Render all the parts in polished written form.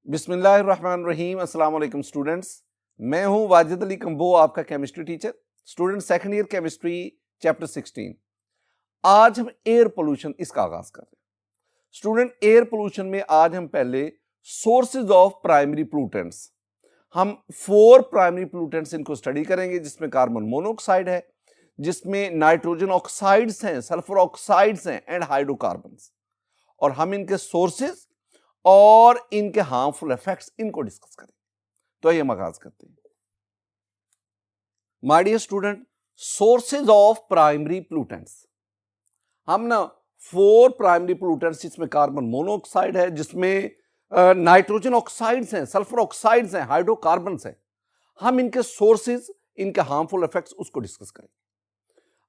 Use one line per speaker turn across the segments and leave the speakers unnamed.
बिस्मिल्लाहिर्रहमानिर्रहीम। अस्सलाम वालेकुम स्टूडेंट्स, मैं हूं वाजिद अली कंबो, आपका chemistry teacher. Student second year chemistry chapter 16। आज हम एयर पोल्यूशन इसका आगाज कर रहे हैं। स्टूडेंट, एयर पोल्यूशन में आज हम पहले सोर्सेज ऑफ प्राइमरी पोल्यूटेंट्स, हम 4 प्राइमरी पोल्यूटेंट्स इनको स्टडी करेंगे, जिसमें कार्बन मोनोऑक्साइड है, जिसमें नाइट्रोजन ऑक्साइड्स हैं, सल्फर ऑक्साइड्स हैं एंड हाइड्रोकार्बन्स। और हम इनके सोर्सेज और इनके हार्मफुल इफेक्ट्स इनको डिस्कस करें। तो ये आगाज करते हैं। My dear student, sources of primary pollutants, हम ना 4 प्राइमरी पोल्यूटेंट्स, जिसमें कार्बन मोनोऑक्साइड है, जिसमें नाइट्रोजन ऑक्साइड्स हैं, सल्फर ऑक्साइड्स हैं, हाइड्रोकार्बन्स हैं, हम इनके सोर्सेज, इनके हार्मफुल इफेक्ट्स उसको डिस्कस करेंगे।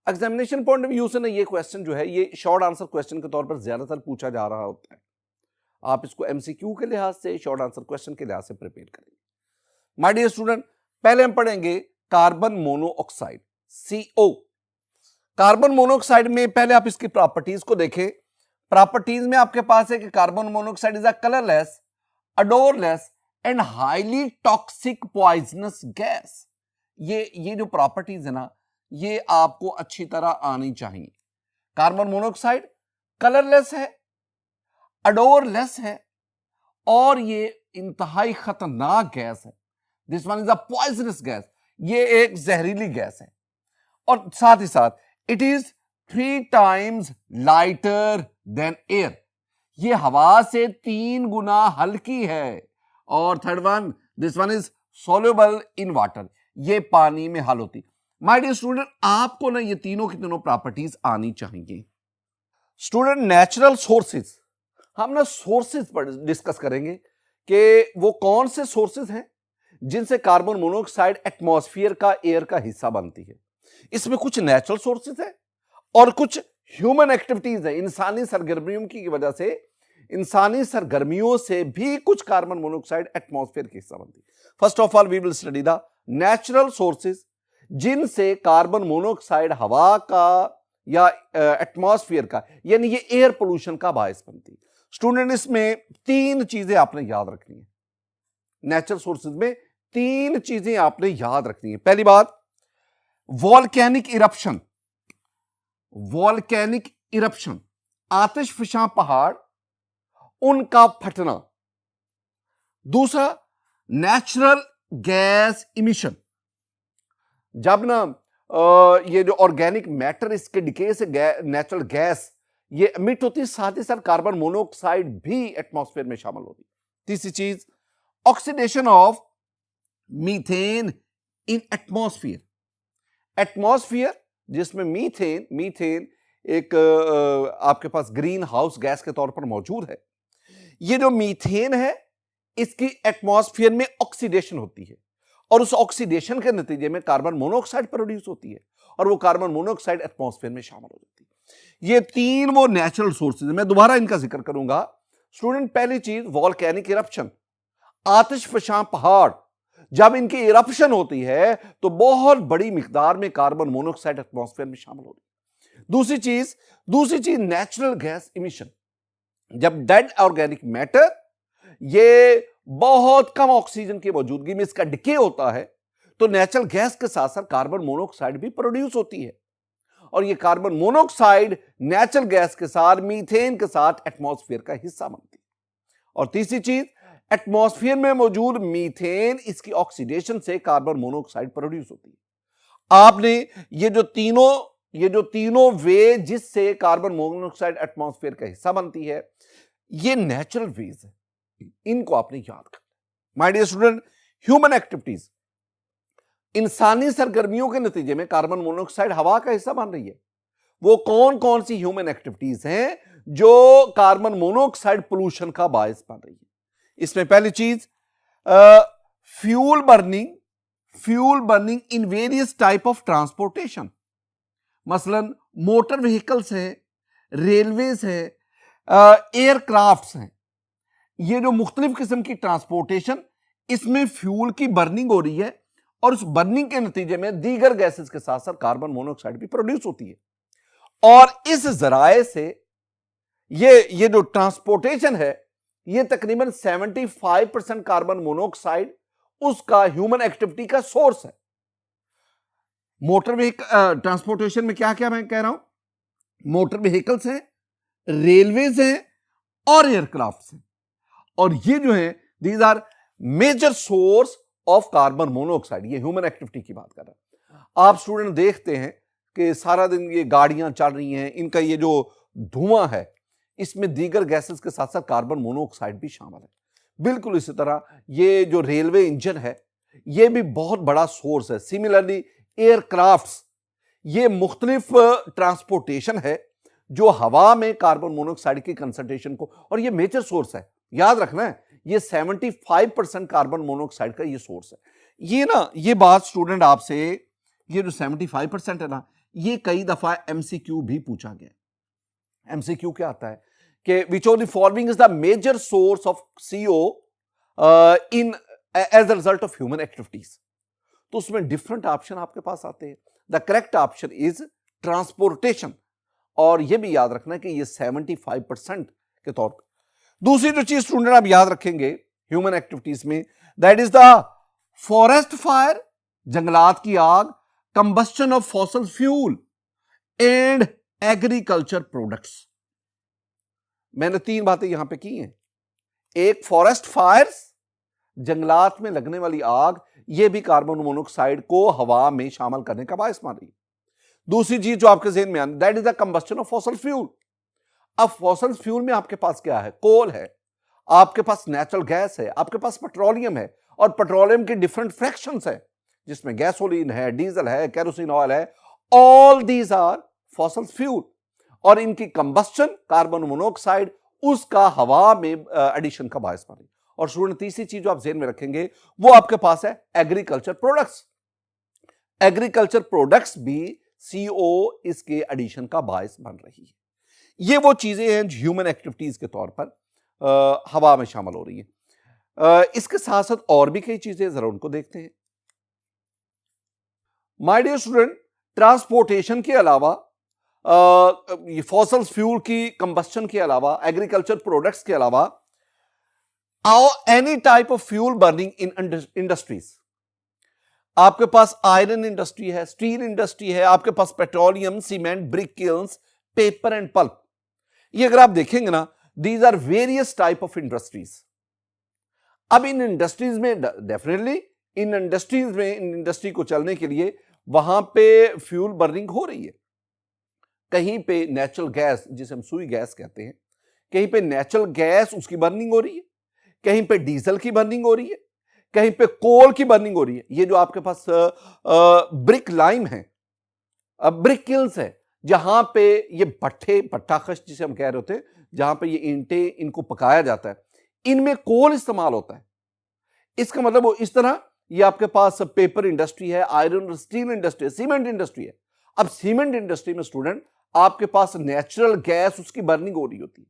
एग्जामिनेशन पॉइंट ऑफ व्यू से ना ये क्वेश्चन जो है, ये शॉर्ट आंसर क्वेश्चन के तौर पर ज्यादातर पूछा जा रहा होता है। आप इसको एमसीक्यू के लिहाज से, शॉर्ट आंसर क्वेश्चन के लिहाज से प्रिपेयर करेंगे। माय डियर स्टूडेंट, पहले हम पढ़ेंगे carbon monoxide, CO। Carbon monoxide में पहले आप इसकी प्रॉपर्टीज को देखें। प्रॉपर्टीज में आपके पास है कि carbon monoxide is a colourless, odourless and highly toxic poisonous gas. ये जो प्रॉपर्टीज है ना, ये आपको अच्छी तरह आनी चाहिए। कार्बन मोनोऑक्साइड कलरलेस है, अडोरलेस है और ये इंतहाई खतरनाक गैस है। This one is a poisonous gas, ये एक जहरीली गैस है। और साथ ही साथ it is 3 times lighter than air, ये हवा से 3 गुना हल्की है। और third one, this one is soluble in water, ये पानी में हल होती। माय डियर स्टूडेंट, आपको ना ये तीनों की तीनों प्रॉपर्टीज आनी चाहिए। स्टूडेंट, नेचुरल सोर्सेज, हम ना सोर्सेज पर डिस्कस करेंगे कि वो कौन से सोर्सेज हैं जिनसे कार्बन मोनोऑक्साइड एटमॉस्फेयर का, एयर का हिस्सा बनती है। इसमें कुछ नेचुरल सोर्सेज है और कुछ ह्यूमन एक्टिविटीज है, इंसानी सरगर्मियों की वजह से, इंसानी सरगर्मियों से भी कुछ कार्बन मोनोऑक्साइड एटमॉस्फेयर का हिस्सा बनती है। First of all we will study the natural sources जिनसे कार्बन मोनोऑक्साइड हवा का या एटमॉस्फेयर का, यानी ये एयर पोल्यूशन का बायस बनती है। स्टूडेंट, इसमें 3 चीजें आपने याद रखनी है। नेचुरल सोर्सेज में 3 चीजें आपने याद रखनी है। पहली बात, वॉल्केनिक इरप्शन, वॉल्केनिक इरप्शन, आतिशफशां पहाड़, उनका फटना। दूसरा, नेचुरल गैस इमिशन, जब ना ये जो ऑर्गेनिक मैटर, इसके डिके से नेचुरल गैस ये एमिट होती है, साथ ही साथ कार्बन मोनोऑक्साइड भी एटमॉस्फेयर में शामिल होती है। तीसरी चीज, oxidation of methane in atmosphere, atmosphere जिसमें मीथेन एक आपके पास ग्रीन हाउस गैस के तौर पर मौजूद है। ये जो मीथेन है, इसकी एटमॉस्फेयर में ऑक्सीडेशन होती है और उस ऑक्सीडेशन के नतीजे में कार्बन मोनोऑक्साइड प्रोड्यूस होती है और वो कार्बन मोनोऑक्साइड एटमॉस्फेयर में शामिल हो जाती है। ये 3 वो नेचुरल सोर्सेज, मैं दोबारा इनका जिक्र करूंगा। स्टूडेंट, पहली चीज वॉल्केनिक इरप्शन, आतिशफशां पहाड़, जब इनकी इरप्शन होती है तो बहुत बड़ी मिकदार में कार्बन मोनोऑक्साइड एटमॉस्फेयर में शामिल होती है। दूसरी चीज नेचुरल गैस इमिशन, जब डेड ऑर्गेनिक मैटर ये बहुत कम ऑक्सीजन की मौजूदगी में इसका डिके होता है तो नेचुरल गैस के साथ साथ कार्बन मोनोऑक्साइड भी प्रोड्यूस होती है और ये कार्बन मोनोऑक्साइड नेचुरल गैस के साथ, मीथेन के साथ एटमॉस्फेयर का हिस्सा बनती है। और तीसरी चीज, एटमॉस्फेयर में मौजूद मीथेन, इसकी ऑक्सीडेशन से कार्बन मोनोऑक्साइड प्रोड्यूस होती है। आपने ये जो तीनों वे जिससे कार्बन मोनोऑक्साइड एटमॉस्फेयर का हिस्सा बनती है, ये नेचुरल वेज है, इनको आपने याद करना। My dear student, human activities, इंसानी सरगर्मियों के नतीजे में कार्बन मोनोऑक्साइड हवा का हिस्सा बन रही है। वो कौन कौन सी ह्यूमन एक्टिविटीज हैं जो कार्बन मोनोऑक्साइड पोल्यूशन का बायस बन रही है? इसमें पहली चीज, fuel burning in various type of transportation, मसलन मोटर व्हीकल्स हैं, रेलवेज हैं, एयरक्राफ्ट्स हैं। ये जो मुख्तलिफ किस्म की ट्रांसपोर्टेशन, इसमें फ्यूल की बर्निंग हो रही है और उस बर्निंग के नतीजे में दीगर गैसेस के साथ साथ कार्बन मोनोऑक्साइड भी प्रोड्यूस होती है। और इस जराए से ये जो ट्रांसपोर्टेशन है, ये तकरीबन 75% कार्बन मोनोऑक्साइड उसका ह्यूमन एक्टिविटी का सोर्स है। मोटर व्हीकल ट्रांसपोर्टेशन में क्या क्या मैं कह रहा हूं, मोटर व्हीकल्स हैं, रेलवेज हैं और एयरक्राफ्ट हैं, और ये जो है these are major source of carbon monoxide. ये ह्यूमन एक्टिविटी की बात कर रहा है। आप स्टूडेंट देखते हैं कि सारा दिन ये गाड़ियां चल रही हैं, इनका ये जो धुआं है इसमें दीगर गैसेस के साथ साथ कार्बन मोनोऑक्साइड भी शामिल है। बिल्कुल इसी तरह ये जो रेलवे इंजन है ये भी बहुत बड़ा सोर्स है। सिमिलरली एयरक्राफ्ट्स, ये मुख्तलिफ ट्रांसपोर्टेशन है जो हवा में कार्बन मोनोऑक्साइड की कंसंट्रेशन को, और ये मेजर सोर्स है, याद रखना है, ये 75% कार्बन मोनोऑक्साइड का ये सोर्स है। ये ना, ये बात स्टूडेंट आपसे, ये जो 75% है ना, ये कई दफा एमसीक्यू भी पूछा गया। एमसीक्यू क्या आता है कि which of the following is the major source of CO in as a result of human activities. तो उसमें डिफरेंट ऑप्शन आपके पास आते हैं। The correct option is transportation, और यह भी याद रखना है कि ये 75% के तौर पर। दूसरी जो चीज स्टूडेंट आप याद रखेंगे ह्यूमन एक्टिविटीज में, that is the forest fire, जंगलात की आग, combustion of fossil fuel and agriculture products. मैंने 3 बातें यहां पे की हैं। एक, फॉरेस्ट फायर्स, जंगलात में लगने वाली आग, यह भी कार्बन मोनोऑक्साइड को हवा में शामिल करने का बायस मान रही है। दूसरी चीज जो आपके ज़हन में आनी, that is the combustion of fossil fuel. अब फॉसल फ्यूल में आपके पास क्या है, कोल है, आपके पास नेचुरल गैस है, आपके पास पेट्रोलियम है, और पेट्रोलियम के डिफरेंट फ्रैक्शंस है जिसमें गैसोलीन है, डीजल है, केरोसिन ऑयल है। All these are fossil fuel, और इनकी कंबस्टन कार्बन मोनोऑक्साइड उसका हवा में एडिशन का बायस बने। और स्टूडेंट तीसरी चीज जो आप ज़हन में रखेंगे वो आपके पास है एग्रीकल्चर प्रोडक्ट्स। एग्रीकल्चर प्रोडक्ट्स भी CO इसके एडिशन का बायस बन रही है। ये वो चीजें हैं जो ह्यूमन एक्टिविटीज के तौर पर हवा में शामिल हो रही है। इसके साथ साथ और भी कई चीजें, जरा उनको देखते हैं। माय डियर स्टूडेंट, ट्रांसपोर्टेशन के अलावा, फॉसल फ्यूल की कंबस्टन के अलावा, एग्रीकल्चर प्रोडक्ट्स के अलावा, any type of fuel burning in industries. आपके पास आयरन इंडस्ट्री है, स्टील इंडस्ट्री है, आपके पास petroleum, cement, brick kilns, paper and pulp. ये अगर आप देखेंगे ना, these are various type of industries. अब इन इंडस्ट्रीज में डेफिनेटली, इन इंडस्ट्री को चलने के लिए वहां पे फ्यूल बर्निंग हो रही है। कहीं पे नेचुरल गैस, जिसे हम सुई गैस कहते हैं, कहीं पे नेचुरल गैस उसकी बर्निंग हो रही है, कहीं पे डीजल की बर्निंग हो रही है, कहीं पे कोल की बर्निंग हो रही है। ये जो आपके पास ब्रिक लाइम है, ब्रिक किल्स है, जहां पे ये भट्ठाखश जिसे हम कह रहे होते हैं, जहां पे ये ईंटें, इनको पकाया जाता है, इनमें कोल इस्तेमाल होता है। इसका मतलब वो इस तरह, ये आपके पास पेपर इंडस्ट्री है, आयरन स्टील इंडस्ट्री है, सीमेंट इंडस्ट्री है। अब सीमेंट इंडस्ट्री में स्टूडेंट आपके पास नेचुरल गैस उसकी बर्निंग हो रही होती है।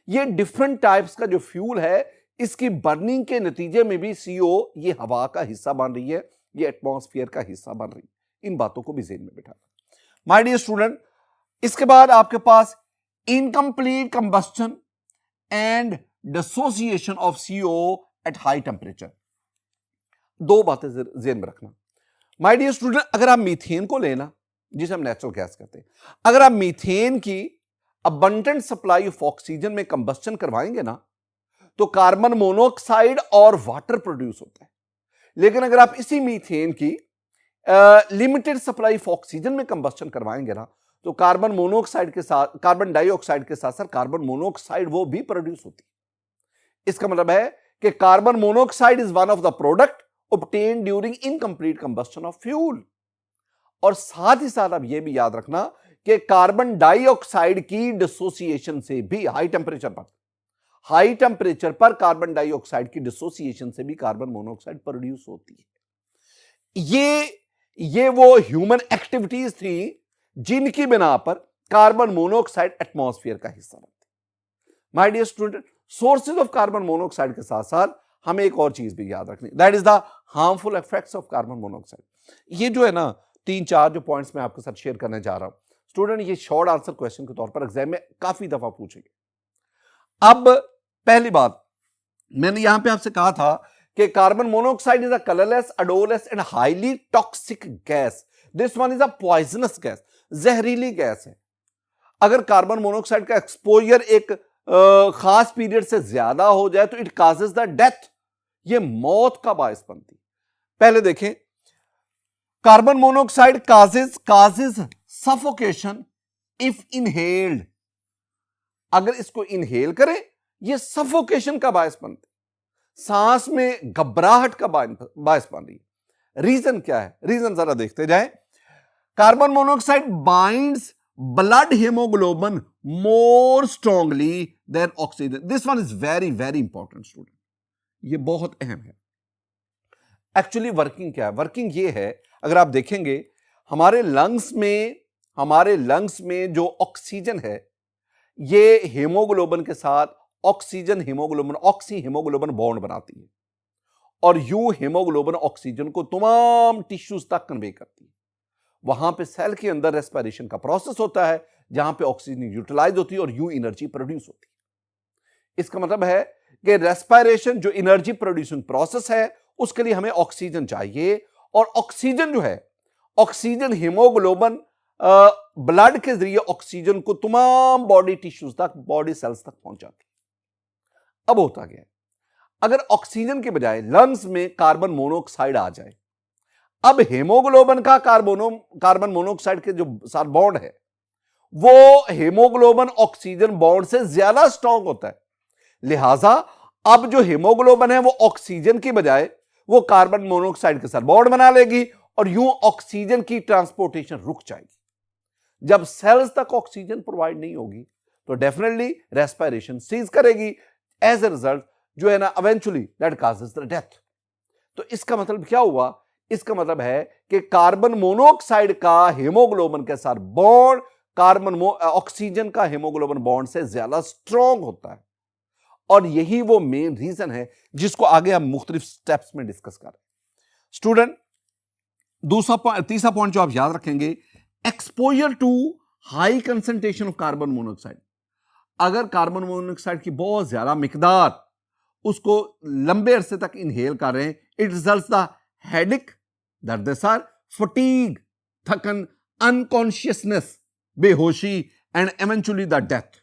ये डिफरेंट टाइप्स का जो फ्यूल है, इसकी बर्निंग के नतीजे में भी CO ये हवा का हिस्सा बन रही है, ये एटमॉस्फेयर का हिस्सा बन रही है। इन बातों को भी ज़हन में बिठाना। माय डियर स्टूडेंट, इसके बाद आपके पास incomplete combustion and dissociation of CO at high temperature. 2 बातें ज़हन में रखना। माय डियर स्टूडेंट, अगर आप मीथेन को लेना, जिसे हम नेचुरल गैस कहते हैं, अगर आप मीथेन की अबंडेंट सप्लाई ऑफ ऑक्सीजन में कंबस्टन करवाएंगे ना, तो कार्बन मोनोऑक्साइड और वाटर प्रोड्यूस होता है। लेकिन अगर आप इसी मीथेन की लिमिटेड सप्लाई ऑफ ऑक्सीजन में कंबस्टन करवाएंगे ना, तो कार्बन मोनोऑक्साइड के साथ, कार्बन डाइऑक्साइड के साथ साथ कार्बन मोनोऑक्साइड वो भी प्रोड्यूस होती है। इसका मतलब है कि carbon monoxide is one of the product obtained during incomplete combustion of fuel. और साथ ही साथ आप यह भी याद रखना कि कार्बन डाइऑक्साइड की डिसोसिएशन से भी हाई टेम्परेचर पर कार्बन डाइऑक्साइड की डिसोसिएशन से भी कार्बन मोनोऑक्साइड प्रोड्यूस होती है। ये वो ह्यूमन एक्टिविटीज थी जिनकी बिना पर कार्बन मोनोऑक्साइड एटमॉस्फेयर का हिस्सा बनती है। My dear student, sources of carbon monoxide के साथ साथ हमें एक और चीज भी याद रखनी, that is the harmful effects of carbon monoxide. ये जो है ना 3-4 जो पॉइंट्स मैं आपके साथ शेयर करने जा रहा हूं स्टूडेंट, ये शॉर्ट आंसर क्वेश्चन के तौर पर एग्जाम में काफी दफा पूछेंगे। अब पहली बात, मैंने यहां पे आपसे कहा था कि carbon monoxide is a colourless, odourless and highly toxic gas. This one is a poisonous gas, जहरीली गैस है। अगर कार्बन मोनोऑक्साइड का एक्सपोजर एक खास पीरियड से ज्यादा हो जाए तो इट काजेज द डेथ, ये मौत का बायस बनती। पहले देखें, carbon monoxide causes suffocation if inhaled. अगर इसको इनहेल करें, यह सफोकेशन का बायस बनती, सांस में घबराहट का बायस बन रही है। रीजन क्या है? रीजन जरा देखते जाएं। Carbon monoxide binds blood haemoglobin more strongly than oxygen. This one is very very important student, ये बहुत अहम है। एक्चुअली वर्किंग क्या है? वर्किंग ये है, अगर आप देखेंगे हमारे लंग्स में जो ऑक्सीजन है, ये हेमोग्लोबिन के साथ oxygen haemoglobin, oxy haemoglobin bond बनाती है और यूं हेमोग्लोबिन ऑक्सीजन को तमाम टिश्यूज तक कन्वे करती है। वहां पे सेल के अंदर रेस्पिरेशन का प्रोसेस होता है जहां पे ऑक्सीजन यूटिलाइज होती है और यूं एनर्जी प्रोड्यूस होती है। इसका मतलब है कि रेस्पिरेशन जो एनर्जी प्रोड्यूसिंग प्रोसेस है, उसके लिए हमें ऑक्सीजन चाहिए, और ऑक्सीजन जो है, ऑक्सीजन हीमोग्लोबिन ब्लड के जरिए ऑक्सीजन को तमाम बॉडी टिश्यूज तक, बॉडी सेल्स तक पहुंचाती है। अब होता क्या है, अगर ऑक्सीजन के बजाय लंग्स में कार्बन मोनोऑक्साइड आ जाए, अब हेमोग्लोबिन का कार्बन मोनोऑक्साइड के जो साथ बॉन्ड है, वो हेमोग्लोबिन ऑक्सीजन बॉन्ड से ज्यादा स्ट्रांग होता है। लिहाजा अब जो हेमोग्लोबिन है वो ऑक्सीजन की बजाय वो कार्बन मोनोऑक्साइड के साथ बॉन्ड बना लेगी और यूं ऑक्सीजन की ट्रांसपोर्टेशन रुक जाएगी। जब सेल्स तक ऑक्सीजन प्रोवाइड नहीं होगी तो डेफिनेटली रेस्पिरेशन सीज करेगी। एज ए रिजल्ट जो है ना, eventually that causes the death. तो इसका मतलब क्या हुआ? इसका मतलब है कि कार्बन मोनोऑक्साइड का हेमोग्लोबिन के साथ बॉन्ड ऑक्सीजन का हेमोग्लोबिन बॉन्ड से ज्यादा स्ट्रांग होता है, और यही वो मेन रीजन है जिसको आगे हम मुख्तलिफ स्टेप्स में डिस्कस कर रहे हैं। स्टूडेंट, तीसरा पॉइंट जो आप याद रखेंगे, exposure to high concentration of carbon monoxide. अगर कार्बन मोनोऑक्साइड की बहुत ज्यादा मिकदार उसको लंबे अरसे तक इनहेल कर रहे हैं, इट रिजल्ट्स द हेडेक, दर्द-ए-सर, फटीग, थकन, अनकॉन्शियसनेस, बेहोशी एंड इवेंचुअली द डेथ।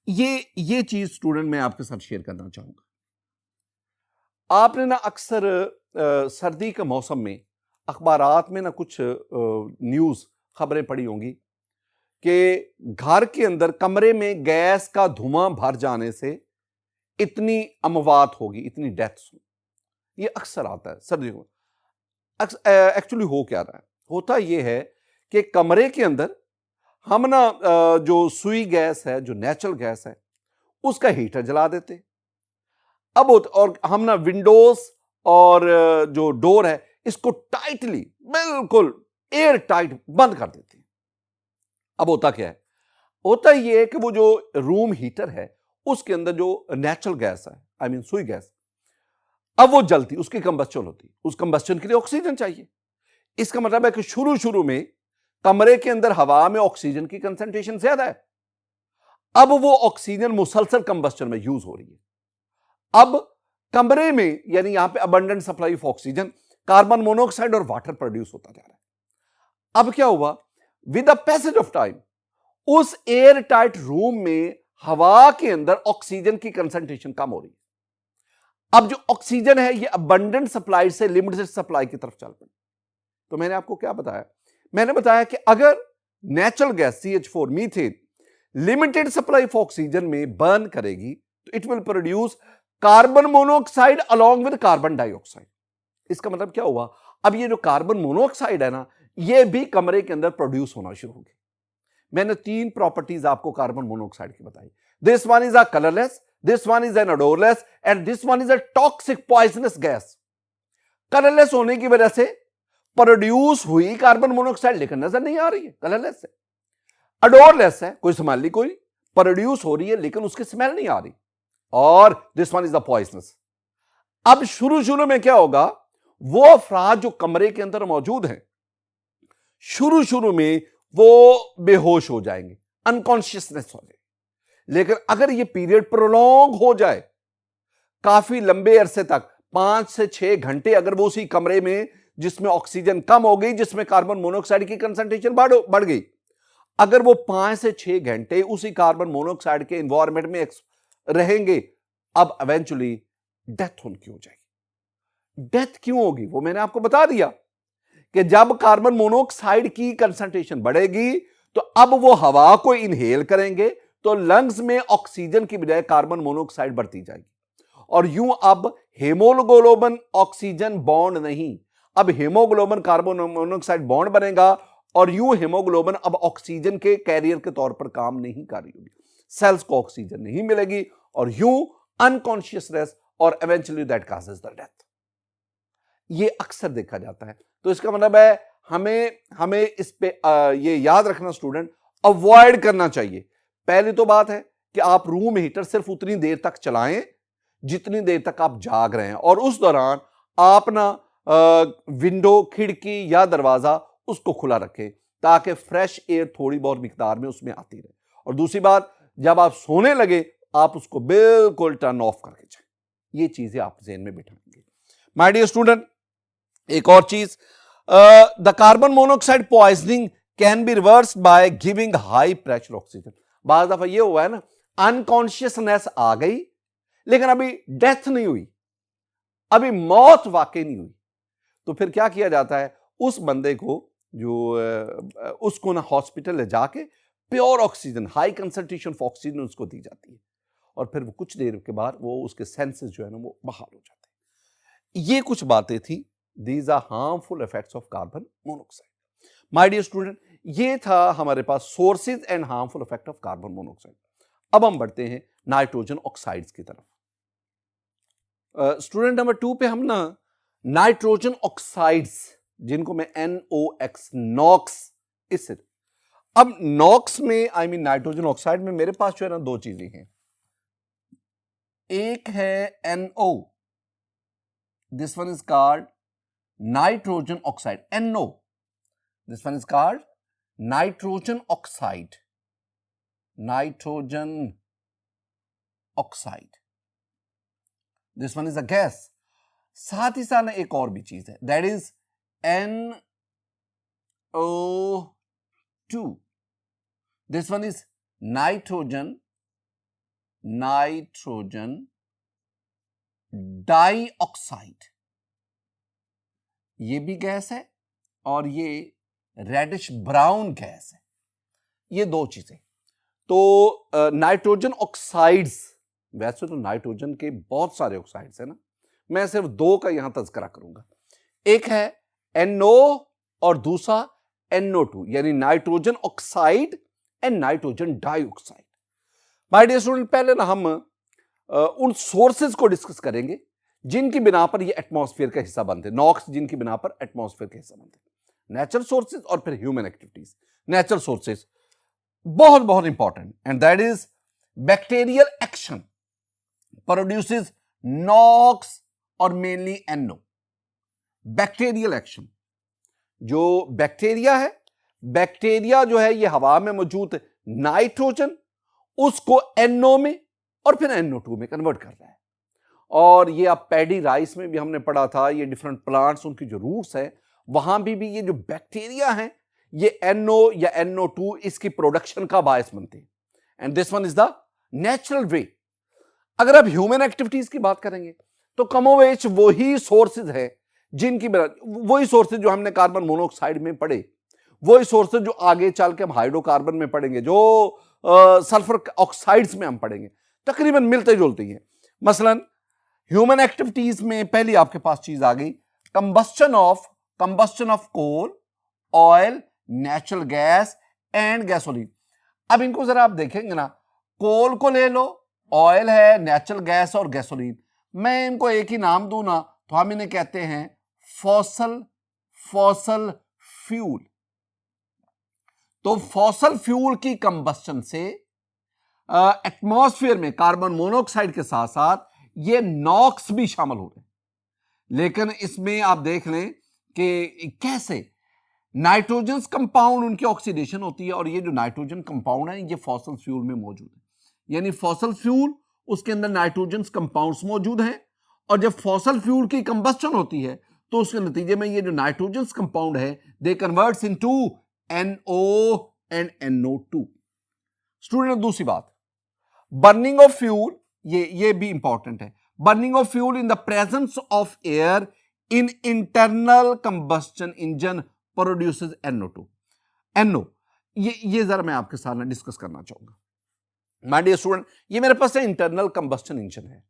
ये चीज स्टूडेंट मैं आपके साथ शेयर करना चाहूंगा। आपने ना अक्सर सर्दी के मौसम में अखबारात में ना कुछ न्यूज खबरें पढ़ी होंगी कि घर के अंदर कमरे में गैस का धुआं भर जाने से इतनी अमवात होगी, इतनी डेथ्स होगी। ये अक्सर आता है सर्दियों में। एक्चुअली हो क्या रहा है? होता यह है कि कमरे के अंदर हम ना जो सुई गैस है, जो नेचुरल गैस है, उसका हीटर जला देते। अब और हम ना विंडोज और जो डोर है इसको टाइटली, बिल्कुल एयर टाइट बंद कर देते हैं। अब होता क्या है? होता यह है कि वो जो रूम हीटर है उसके अंदर जो नेचुरल गैस है, आई मीन सुई गैस, अब वो जलती, उसकी कंबस्चन होती। उस कंबस्चन के लिए ऑक्सीजन चाहिए। इसका मतलब है कि शुरू में कमरे के अंदर हवा में ऑक्सीजन की कंसंट्रेशन ज्यादा है। अब वो ऑक्सीजन मुसलसल कंबस्चन में यूज हो रही है। अब कमरे में, यानी यहां पे abundant supply of oxygen, carbon monoxide और वाटर प्रोड्यूस होता जा रहा है। अब क्या हुआ? With the passage of time उस एयर टाइट रूम में हवा के अंदर ऑक्सीजन की कंसंट्रेशन कम हो रही है। अब जो ऑक्सीजन है ये अबंडेंट सप्लाई से लिमिटेड सप्लाई की तरफ चल पड़ी। तो मैंने आपको क्या बताया? मैंने बताया कि अगर natural gas CH4 methane limited supply of oxygen में बर्न करेगी तो it will produce carbon monoxide along with carbon dioxide. इसका मतलब क्या हुआ? अब ये जो कार्बन मोनोऑक्साइड है ना, ये भी कमरे के अंदर प्रोड्यूस होना शुरू होगी। मैंने 3 प्रॉपर्टीज आपको कार्बन मोनोऑक्साइड की बताई। This one is a colourless, this one is an odourless and this one is a toxic poisonous gas. Colourless होने की वजह से प्रोड्यूस हुई कार्बन मोनोऑक्साइड लेकिन नजर नहीं आ रही है, कलरलेस है। अडोरलेस है, कोई स्मेल नहीं, कोई प्रोड्यूस हो रही है लेकिन उसकी स्मेल नहीं आ रही। और this one is the poisonous. अब शुरू में क्या होगा? वो अफराद जो कमरे के अंदर मौजूद हैं, शुरू में वो बेहोश हो जाएंगे, अनकॉन्शियसनेस हो जाएगी। लेकिन अगर ये पीरियड प्रोलॉन्ग हो जाए, काफी लंबे अरसे तक 5 से 6 घंटे अगर वो उसी कमरे में जिसमें ऑक्सीजन कम हो गई, जिसमें कार्बन मोनोऑक्साइड की कंसंट्रेशन बढ़ गई, अगर वो 5 से 6 घंटे उसी कार्बन मोनोऑक्साइड के एनवायरनमेंट में रहेंगे, अब इवेंचुअली डेथ उनकी हो जाएगी। डेथ क्यों होगी वो मैंने आपको बता दिया कि जब कार्बन मोनोऑक्साइड की कंसंट्रेशन बढ़ेगी तो अब वो हवा को इनहेल करेंगे तो लंग्स में ऑक्सीजन की बजाय कार्बन मोनोऑक्साइड बढ़ती जाएगी और यूं अब हेमोग्लोबिन ऑक्सीजन बॉन्ड नहीं, अब हेमोग्लोबिन कार्बन मोनोऑक्साइड बॉन्ड बनेगा और यूं हेमोग्लोबिन अब ऑक्सीजन के कैरियर के तौर पर काम नहीं कर रही होगी, सेल्स को ऑक्सीजन नहीं मिलेगी और यूं अनकॉन्शियसनेस और eventually that causes the death. ये अक्सर देखा जाता है। तो इसका मतलब है हमें इस पे ये याद रखना स्टूडेंट, अवॉइड करना चाहिए। पहली तो बात है कि आप रूम हीटर सिर्फ उतनी देर तक चलाएं जितनी देर तक आप जाग रहे हैं और उस दौरान आप ना विंडो, खिड़की या दरवाजा उसको खुला रखें ताकि फ्रेश एयर थोड़ी बहुत मिकदार में उसमें आती रहे। और दूसरी बात, जब आप सोने लगे आप उसको बिल्कुल टर्न ऑफ करके जाएं। ये चीजें आप ज़हन में बिठाएंगे। माय डियर स्टूडेंट, एक और चीज, the carbon monoxide poisoning can be reversed by giving high pressure oxygen. बार दफा ये हुआ है ना, अनकॉन्शियसनेस आ गई लेकिन अभी डेथ नहीं हुई, अभी मौत वाकई नहीं हुई, तो फिर क्या किया जाता है, उस बंदे को उसको ना हॉस्पिटल ले जाके pure oxygen, high concentration of oxygen उसको दी जाती है और फिर वो कुछ देर के बाद वो उसके सेंसेस जो है ना वो बहाल हो जाते हैं। ये कुछ बातें थी, these are harmful effects of carbon monoxide. My dear student, ये था हमारे पास sources and harmful effect of carbon monoxide. अब हम बढ़ते हैं नाइट्रोजन ऑक्साइड्स की तरफ। स्टूडेंट नंबर 2 पे हम ना नाइट्रोजन ऑक्साइड्स, जिनको मैं NOx, नॉक्स, इससे, अब नॉक्स में नाइट्रोजन ऑक्साइड में मेरे पास जो है ना दो चीजें हैं, एक है NO, this one is called nitrogen oxide, NO, this one is called nitrogen oxide, nitrogen oxide, this one is a gas. साथ ही साथ एक और भी चीज है, that is NO2, this one is nitrogen dioxide. ये भी गैस है और ये रेडिश ब्राउन गैस है, ये दो चीजें। तो नाइट्रोजन ऑक्साइड्स, वैसे तो नाइट्रोजन के बहुत सारे ऑक्साइड्स है ना, मैं सिर्फ दो का यहां तज़किरा करूंगा। एक है NO और दूसरा NO2, यानी nitrogen oxide and nitrogen dioxide. My dear student, पहले ना हम उन सोर्सेज को डिस्कस करेंगे जिनकी बिना पर ये एटमॉस्फेयर का हिस्सा बनते हैं, नॉक्स जिनकी बिना पर एटमॉस्फेयर का हिस्सा बनते हैं, नेचुरल सोर्सेज और फिर ह्यूमन एक्टिविटीज। नेचुरल सोर्सेज बहुत बहुत important, and that is bacterial action produces NOx और मेनली NO। बैक्टीरियल एक्शन, जो बैक्टीरिया है, बैक्टीरिया जो है ये हवा में मौजूद नाइट्रोजन उसको NO में और फिर NO2 में कन्वर्ट कर रहा है। और ये आप पैडी राइस में भी हमने पढ़ा था, ये डिफरेंट प्लांट्स, उनकी जो रूट्स है वहां भी ये जो बैक्टीरिया है ये NO या NO2 इसकी प्रोडक्शन का बायस बनते हैं, and this one is the natural way. अगर आप ह्यूमन एक्टिविटीज की बात करेंगे तो कमोवेश वही सोर्सेज है जिनकी, वही सोर्सेज जो हमने कार्बन मोनोऑक्साइड में पढ़े, वही सोर्सेज जो आगे चल के हम हाइड्रोकार्बन में पढ़ेंगे, जो सल्फर ऑक्साइड्स में हम पढ़ेंगे, तकरीबन मिलते जुलते हैं। मसलन ह्यूमन एक्टिविटीज में पहली आपके पास चीज आ गई, combustion of coal, oil, natural gas and gasoline. अब इनको जरा आप देखेंगे ना, कोल को ले लो, ऑयल है, नेचुरल गैस और गैसोलीन, मैं इनको एक ही नाम दूं ना तो हम इन्हें कहते हैं फॉसल फ्यूल। तो फॉसल फ्यूल की कंबस्टन से एटमॉस्फेयर में कार्बन मोनोऑक्साइड के साथ साथ ये नॉक्स भी शामिल हो रहे हैं। लेकिन इसमें आप देख लें कि कैसे नाइट्रोजन कंपाउंड, उनकी ऑक्सीडेशन होती है और ये जो नाइट्रोजन कंपाउंड है ये फॉसल फ्यूल में मौजूद है, यानी फॉसल फ्यूल उसके अंदर नाइट्रोजन कंपाउंड्स मौजूद हैं, और जब फॉसल फ्यूल की कंबस्शन होती है तो उसके नतीजे में ये जो नाइट्रोजन कंपाउंड है they converts into NO and NO2। Student, दूसरी बात, बर्निंग ऑफ फ्यूल, ये भी इंपॉर्टेंट है। Burning of fuel in the presence of air in internal combustion engine produces NO2। NO ये जरा मैं आपके साथ डिस्कस करना चाहूंगा। माय डियर स्टूडेंट, ये मेरे पास इंटरनल कंबस्शन इंजन है,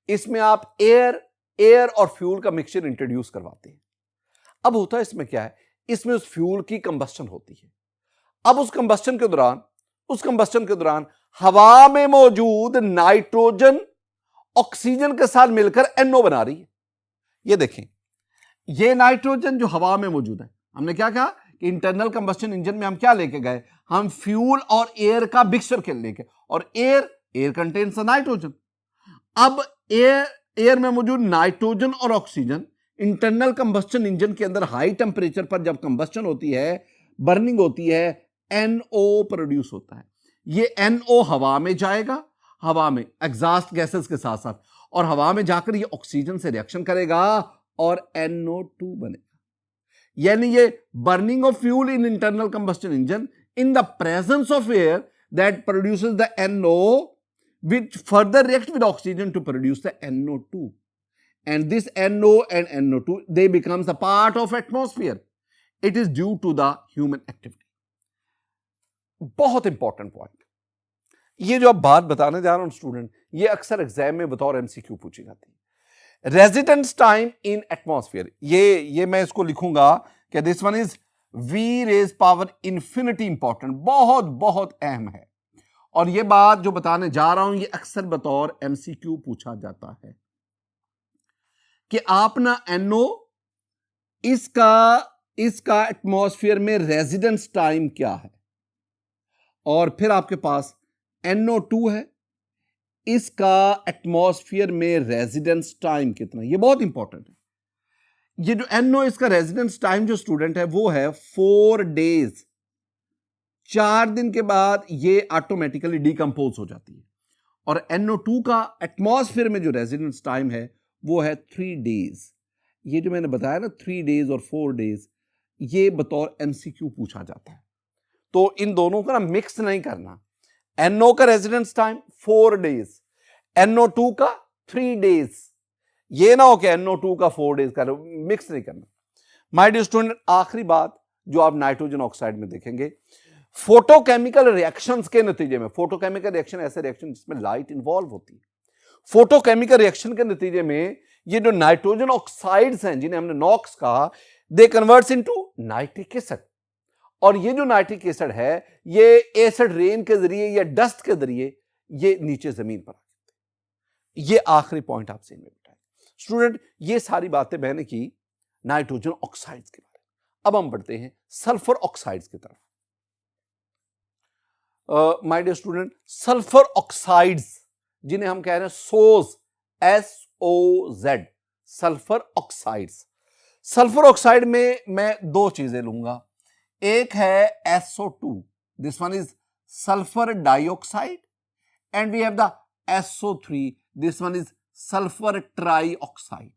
इसमें आप एयर और फ्यूल का मिक्सचर इंट्रोड्यूस करवाते हैं। अब होता है इसमें क्या है, इसमें उस फ्यूल की कंबस्शन होती है। अब उस कंबस्शन के दौरान हवा में मौजूद नाइट्रोजन ऑक्सीजन के साथ मिलकर NO बना रही है। ये देखें, ये नाइट्रोजन जो हवा में मौजूद है, हमने क्या कहा कि इंटरनल कंबस्शन इंजन में हम क्या लेके गए, हम फ्यूल और एयर का मिक्सचर लेके, और एयर कंटेन्स नाइट्रोजन। अब एयर में मौजूद नाइट्रोजन और ऑक्सीजन इंटरनल कंबस्शन इंजन के अंदर हाई टेंपरेचर पर जब कंबस्शन होती है, बर्निंग होती है, NO प्रोड्यूस होता है। ये NO हवा में जाएगा, हवा में एग्जॉस्ट गैसेस के साथ साथ, और हवा में जाकर ये ऑक्सीजन से रिएक्शन करेगा और NO2 बनेगा। यानी ये burning of fuel in internal combustion engine in the presence of air that produces the NO which further react with oxygen to produce the NO2, and this NO and NO2 they becomes a part of atmosphere. It is due to the human activity. बहुत important point, ये जो अब बात बताने जा रहा हूं student, ये अक्सर एग्जाम में बतौर MCQ पूछी जाती है। रेजिडेंस टाइम इन एटमॉस्फेयर, ये मैं इसको लिखूंगा कि this one is V raised power infinity important, बहुत बहुत अहम है। और ये बात जो बताने जा रहा हूं ये अक्सर बतौर MCQ पूछा जाता है कि आप ना NO इसका एटमॉस्फेयर में रेजिडेंस टाइम क्या है, और फिर आपके पास NO2 है, इसका एटमॉस्फेयर में रेजिडेंस टाइम कितना, ये बहुत इंपॉर्टेंट है। ये जो NO इसका रेजिडेंस टाइम जो स्टूडेंट है वो है 4 डेज। 4 दिन के बाद ये ऑटोमेटिकली डिकम्पोज हो जाती है, और NO2 का एटमॉस्फेयर में जो रेजिडेंस टाइम है वो है 3 डेज। ये जो मैंने बताया ना 3 डेज और 4 डेज, ये बतौर MCQ पूछा जाता है। तो इन दोनों का ना मिक्स नहीं करना। NO का रेजिडेंस टाइम 4 डेज, NO2 का 3 डेज, ये ना हो कि NO2 का 4 डेज का, मिक्स नहीं करना। माय डियर स्टूडेंट, आखिरी बात जो आप नाइट्रोजन ऑक्साइड में देखेंगे, फोटोकेमिकल रिएक्शंस के नतीजे में, फोटोकेमिकल रिएक्शन ऐसे रिएक्शन जिसमें लाइट इंवॉल्व होती है, फोटोकेमिकल रिएक्शन के नतीजे में ये जो नाइट्रोजन ऑक्साइड्स हैं जिन्हें हमने नॉक्स कहा, दे कन्वर्ट्स इनटू नाइट्रिक एसिड, और ये जो नाइट्रिक एसिड है ये एसिड रेन के जरिए या डस्ट के जरिए ये नीचे जमीन पर आ जाते हैं। ये आखिरी पॉइंट आपसे इनमें बताया स्टूडेंट। ये सारी बातें मैंने की नाइट्रोजन ऑक्साइड्स के बारे में। अब हम बढ़ते हैं सल्फर ऑक्साइड्स की तरफ। My dear student, sulphur oxides जिन्हें हम कह रहे हैं सोज, SOZ, sulphur oxides. Sulphur oxide में मैं 2 चीजें लूंगा, एक है SO2, this one is sulphur dioxide, and we have the SO3, this one is sulphur trioxide.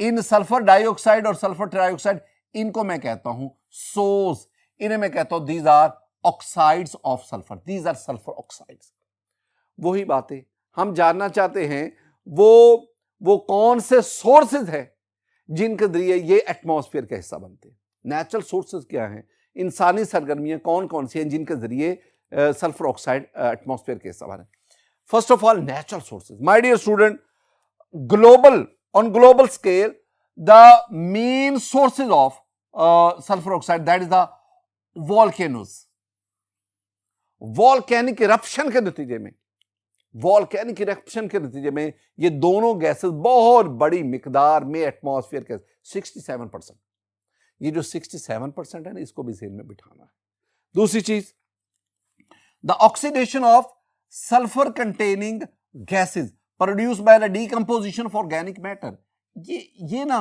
इन सल्फर डाइऑक्साइड और सल्फर ट्राइऑक्साइड, इनको मैं कहता हूं सोज, इन्हें मैं कहता हूं these are oxides of sulphur, these are sulphur oxides. वही बातें हम जानना चाहते हैं, वो कौन से सोर्सेज है जिनके जरिए ये एटमॉस्फेयर का हिस्सा बनते हैं। नेचुरल सोर्सेज क्या हैं, इंसानी सरगर्मियां कौन कौन सी हैं जिनके जरिए सल्फर ऑक्साइड एटमॉस्फेयर के हिस्सा बने। First of all natural sources. My dear student, on global scale the main sources of sulfur oxide, that is the volcanoes, volcanic eruption के नतीजे में ये दोनों गैसेस बहुत बड़ी मिकदार में एटमॉस्फेयर के 67%, ये जो 67% है ना, इसको भी ज़हन में बिठाना है। दूसरी चीज, the oxidation of sulphur containing gases produce by the decomposition of organic matter. ये ना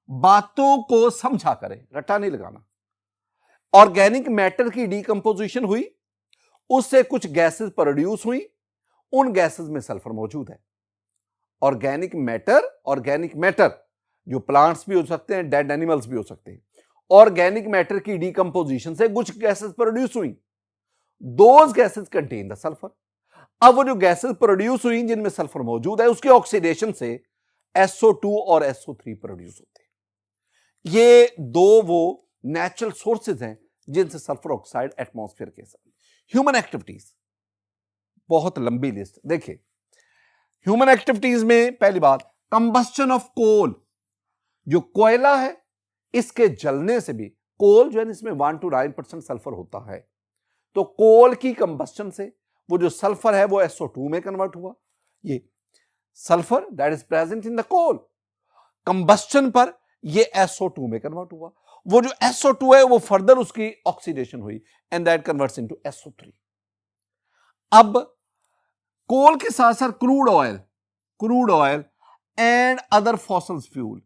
बातों को समझा करें, रट्टा नहीं लगाना। ऑर्गेनिक मैटर की डीकंपोजिशन हुई, उससे कुछ गैसेस प्रोड्यूस हुई, उन गैसेस में सल्फर मौजूद है। ऑर्गेनिक मैटर जो प्लांट्स भी हो सकते हैं, डेड एनिमल्स भी हो सकते हैं, ऑर्गेनिक मैटर की डिकम्पोजिशन से कुछ गैसेस प्रोड्यूस हुई, those gases contain the sulphur. अब वो जो गैसेस प्रोड्यूस हुई जिनमें सल्फर मौजूद है, उसके ऑक्सीडेशन से SO2 और SO3 प्रोड्यूस होते हैं। ये दो वो नेचुरल सोर्सेज हैं जिनसे सल्फर ऑक्साइड एटमॉस्फेयर के साथ। ह्यूमन एक्टिविटीज, बहुत लंबी लिस्ट। देखिए ह्यूमन एक्टिविटीज में पहली बात, कंबस्टन ऑफ कोल। जो कोयला है इसके जलने से भी, कोल जो है इसमें 1 to 9% सल्फर होता है, तो कोल की कंबस्टन से वो जो सल्फर है वो SO2 में कन्वर्ट हुआ। ये sulphur that is present in the coal, combustion पर ये SO2 में कन्वर्ट हुआ। वो जो SO2 है वो फर्दर उसकी ऑक्सीडेशन हुई and that converts into SO3। अब कोल के साथ साथ crude oil and other fossil fuel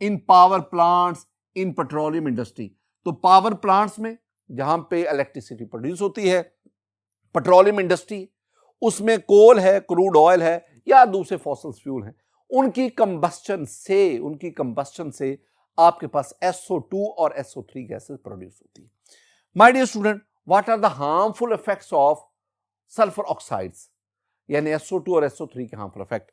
in power plants, in petroleum industry. तो पावर प्लांट्स में जहां पे इलेक्ट्रिसिटी प्रोड्यूस होती है, पेट्रोलियम इंडस्ट्री, उसमें कोल है, क्रूड ऑयल है या दूसरे फॉसिल फ्यूल हैं, उनकी कंबस्टन से आपके पास SO2 और SO3 गैसेस प्रोड्यूस होती है। My dear student, what are the harmful effects of sulphur oxides, यानी SO2 और SO3 के हार्मफुल इफेक्ट।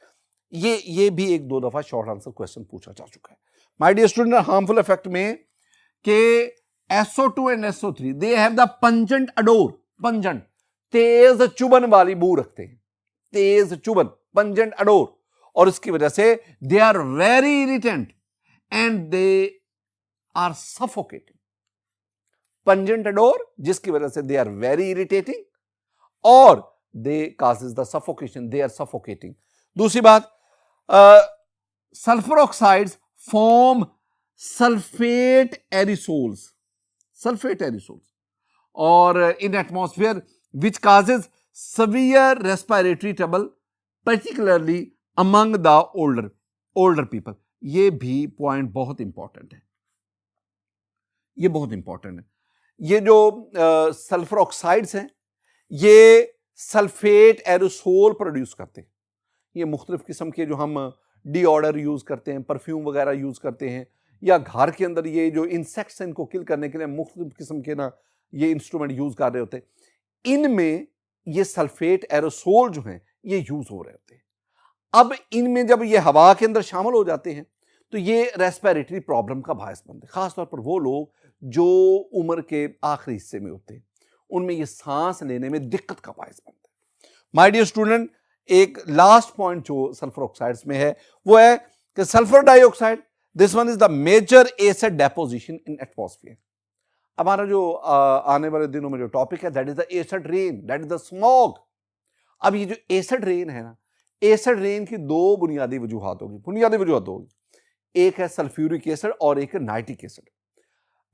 ये भी 1-2 दफा शॉर्ट आंसर क्वेश्चन पूछा जा चुका है। My dear student, harmful effect में के SO2 and SO3 they have the pungent odour, pungent तेज चुभन वाली बू रखते हैं, तेज चुभन, पंजेंट अडोर, और इसकी वजह से they are very irritant and they are suffocating. Pungent odour जिसकी वजह से दे आर वेरी इरिटेटिंग और दे causes the suffocation, they are suffocating। दूसरी बात, सल्फर ऑक्साइड्स फॉर्म सल्फेट एरिसोल्स और इन atmosphere which causes severe respiratory trouble particularly among the older people। ये भी point बहुत इंपॉर्टेंट है, ये बहुत इंपॉर्टेंट है। ये जो सल्फर ऑक्साइड्स हैं ये सल्फेट एरोसोल प्रोड्यूस करते हैं। ये मुख्तलिफ किस्म के जो हम डीऑडर यूज करते हैं, परफ्यूम वगैरह यूज करते हैं, या घर के अंदर ये जो इंसेक्ट्स हैं इनको किल करने के लिए मुख्तलिफ किस्म के ना ये इंस्ट्रूमेंट यूज कर रहे होते हैं, इनमें ये सल्फेट एरोसोल जो हैं ये यूज हो रहे होते हैं। अब इनमें जब ये हवा के अंदर शामिल हो जाते हैं तो ये रेस्पिरेटरी प्रॉब्लम का बायस बनते हैं। खासतौर पर वो लोग जो उम्र के आखिरी हिस्से में होते हैं, उनमें ये सांस लेने में दिक्कत का बायस बनता है। माय डियर स्टूडेंट, एक लास्ट पॉइंट जो सल्फर ऑक्साइड्स में है वो है कि sulphur dioxide, this one is the major acid deposition in atmosphere. हमारा जो आने वाले दिनों में जो टॉपिक है that is the acid rain, that is the smog. अब ये जो एसिड रेन है ना, एसिड रेन की दो बुनियादी वजूहात होगी। एक है सल्फ्यूरिक एसिड और एक है नाइट्रिक एसिड।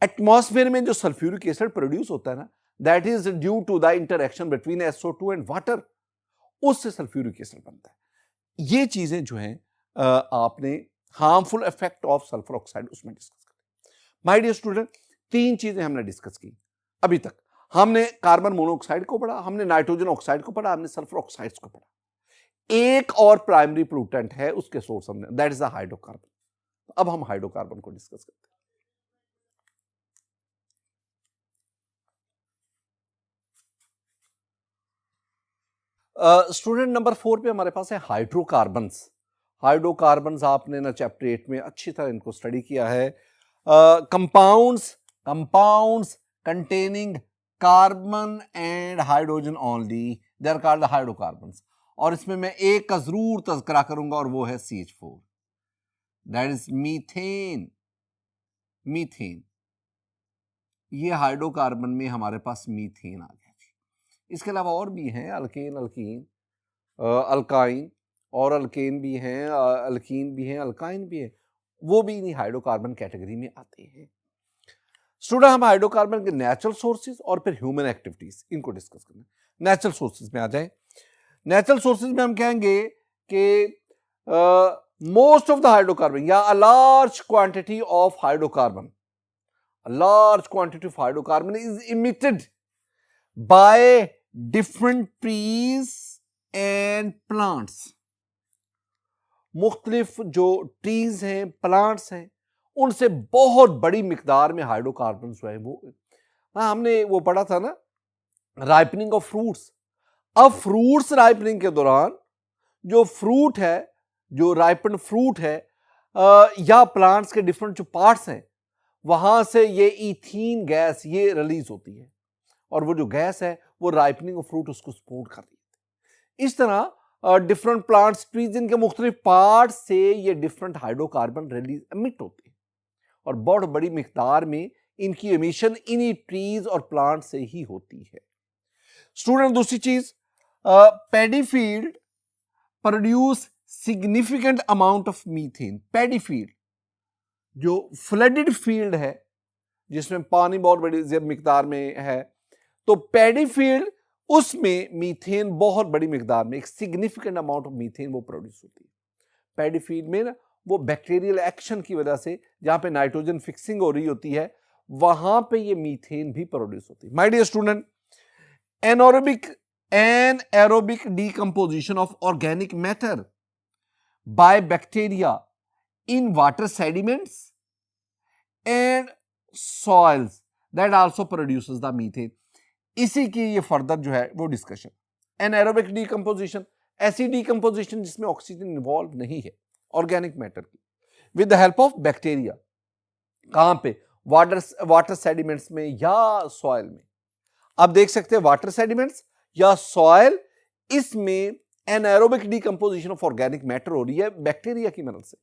एटमॉस्फेयर में जो सल्फ्यूरिक एसिड प्रोड्यूस होता है ना, that is due to the interaction between SO2 and water, उससे सल्फ्यूरिक एसिड बनता है। ये चीजें जो हैं आपने harmful effect of sulphur oxide उसमें डिस्कस कर। माय डियर स्टूडेंट, 3 चीजें हमने डिस्कस की अभी तक। हमने कार्बन मोनोऑक्साइड को पढ़ा, हमने नाइट्रोजन ऑक्साइड को पढ़ा, हमने सल्फर ऑक्साइड्स को पढ़ा। एक और प्राइमरी पोल्यूटेंट है, उसके सोर्स हमने, दैट इज द हाइड्रोकार्बन। अब हम हाइड्रोकार्बन को डिस्कस करते हैं। स्टूडेंट नंबर 4 पे हमारे पास है हाइड्रोकार्बन्स। हाइड्रोकार्बन्स आपने ना चैप्टर 8 में अच्छी तरह इनको स्टडी किया है। Compounds containing carbon and hydrogen only, they are called hydrocarbons. और इसमें मैं एक का जरूर तज़किरा करूंगा और वो है CH4, दैट इज मीथेन। ये हाइड्रोकार्बन में हमारे पास मीथेन आ गया। इसके अलावा और भी हैं अल्केन, अल्काइन, और अल्केन भी हैं, अल्कीन भी हैं, अल्काइन भी है, वो भी इन्हीं हाइड्रोकार्बन कैटेगरी में आते हैं। स्टूडेंट, हम हाइड्रोकार्बन के नेचुरल सोर्सेज और फिर ह्यूमन एक्टिविटीज इनको डिस्कस करना है। नेचुरल सोर्सेज में आ जाए। नेचुरल सोर्सेज में हम कहेंगे कि मोस्ट ऑफ द हाइड्रोकार्बन या a large quantity of hydrocarbon is emitted by different trees and plants, मुख्तलिफ जो ट्रीज हैं, प्लांट्स हैं, उनसे बहुत बड़ी मिकदार में हाइड्रोकार्बन जो है वो, हाँ हमने वो पढ़ा था ना, राइपनिंग ऑफ फ्रूट्स। अब फ्रूट्स राइपनिंग के दौरान जो फ्रूट है, जो राइपन फ्रूट है या प्लांट्स के डिफरेंट जो पार्ट्स हैं, वहां से ये इथीन गैस ये रिलीज होती है, और वो जो गैस है वो राइपनिंग ऑफ फ्रूट उसको सपोर्ट कर रही है। इस तरह डिफरेंट प्लांट्स, ट्रीज, इनके मुख्तलिफ पार्ट से ये डिफरेंट हाइड्रोकार्बन रिलीज एमिट होते हैं, और बहुत बड़ी मिकदार में इनकी एमिशन इन्हीं ट्रीज और प्लांट से ही होती है। स्टूडेंट, दूसरी चीज, paddy field produce significant amount of methane. Paddy field जो फ्लडेड फील्ड है, जिसमें पानी बहुत बड़ी मिकदार में है, तो पैडी फील्ड उसमें मीथेन बहुत बड़ी मिकदार में, एक सिग्निफिकेंट अमाउंट ऑफ मीथेन वो प्रोड्यूस होती है। पैडी फील्ड में ना वो बैक्टीरियल एक्शन की वजह से जहां पे नाइट्रोजन फिक्सिंग हो रही होती है, वहां पे ये मीथेन भी प्रोड्यूस होती है। My dear student, anaerobic decomposition of organic matter by bacteria in water sediments and soils that also produces the methane। इसी की ये फर्दर जो है वो डिस्कशन। एनएरोबिक डीकंपोजिशन, ऐसी डीकंपोजिशन जिसमें ऑक्सीजन इन्वॉल्व नहीं है ऑर्गेनिक मैटर की, with the help of bacteria. कहां पे? वाटर सेडिमेंट्स में या सॉइल में। आप देख सकते हैं वाटर सेडिमेंट्स या सॉइल, इसमें एनाएरोबिक डीकंपोजिशन ऑफ ऑर्गेनिक मैटर हो रही है बैक्टीरिया की मदद से,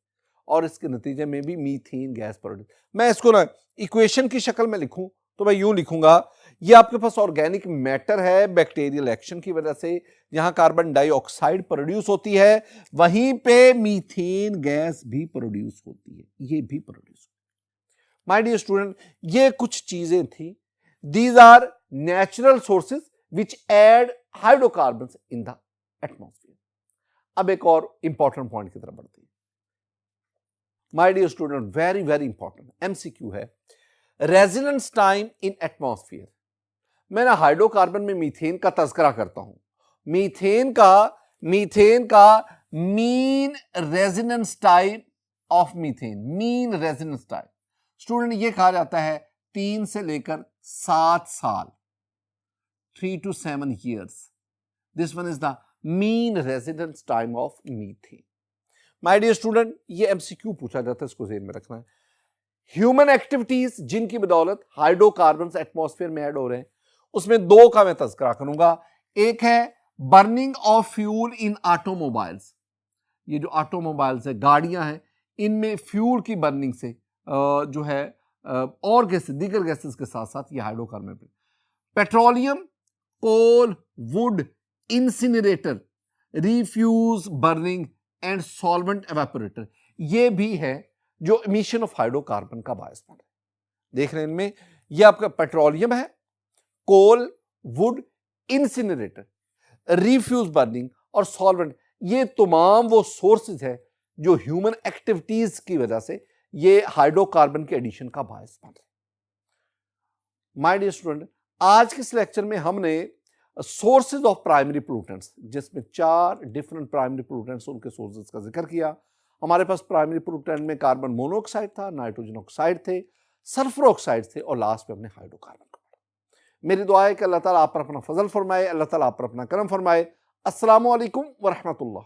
और इसके नतीजे में भी मीथेन गैस प्रोड्यूस। मैं इसको ना इक्वेशन की शक्ल में लिखूं तो मैं यूं लिखूंगा, ये आपके पास ऑर्गेनिक मैटर है, बैक्टीरियल एक्शन की वजह से यहां कार्बन डाइऑक्साइड प्रोड्यूस होती है, वहीं पे मीथेन गैस भी प्रोड्यूस होती है, ये भी प्रोड्यूस। माय डियर स्टूडेंट, ये कुछ चीजें थी, these are natural sources which add hydrocarbons in the atmosphere. अब एक और इंपॉर्टेंट पॉइंट की तरफ बढ़ते हैं। My dear student, very very important MCQ है, रेजिडेंस टाइम इन एटमॉस्फेयर। मैं ना हाइड्रोकार्बन में मीथेन का तज़करा करता हूं। मीथेन का mean residence time of methane, mean residence time student ये कहा जाता है 3 से लेकर 7 साल, 3 to 7 years। This one is the mean residence time of methane. My dear student, ये एमसीक्यू पूछा जाता है, इसको ज़हन में रखना है। ह्यूमन एक्टिविटीज जिनकी बदौलत हाइड्रोकार्बन्स एटमॉस्फेयर में ऐड हो रहे हैं, उसमें 2 का मैं तज़करा करूंगा। एक है burning of fuel in automobiles. ये जो ऑटोमोबाइल्स है, गाड़ियां हैं, इनमें फ्यूल की बर्निंग से जो है और गैसेस, दीगर गैसेस के साथ साथ ये हाइड्रोकार्बन पे। Petroleum, coal, wood, incinerator, refuse burning and solvent evaporator, ये भी है जो इमिशन ऑफ हाइड्रोकार्बन का बायस बन है। देख रहे हैं इनमें, ये आपका पेट्रोलियम है, कोल, वुड, इंसिनरेटर, रिफ्यूज बर्निंग और सॉल्वेंट, ये तमाम वो सोर्सेज है जो ह्यूमन एक्टिविटीज की वजह से ये हाइड्रोकार्बन के एडिशन का बायस बन रहे हैं। माय डियर स्टूडेंट, आज के इस लेक्चर में हमने सोर्सेज ऑफ प्राइमरी पोल्यूटेंट्स, जिसमें 4 डिफरेंट प्राइमरी पोल्यूटेंट्स, उनके सोर्सेज का जिक्र किया। हमारे पास प्राइमरी पोल्यूटेंट में कार्बन मोनोऑक्साइड था, नाइट्रोजन ऑक्साइड थे, सल्फर ऑक्साइड थे, और लास्ट में हमने हाइड्रोकार्बन को पढ़ा। मेरी दुआ है कि अल्लाह ताला आप पर अपना फजल फरमाए, अल्लाह ताला आप पर अपना करम फरमाए। अस्सलामु अलैकुम व रहमतुल्लाह।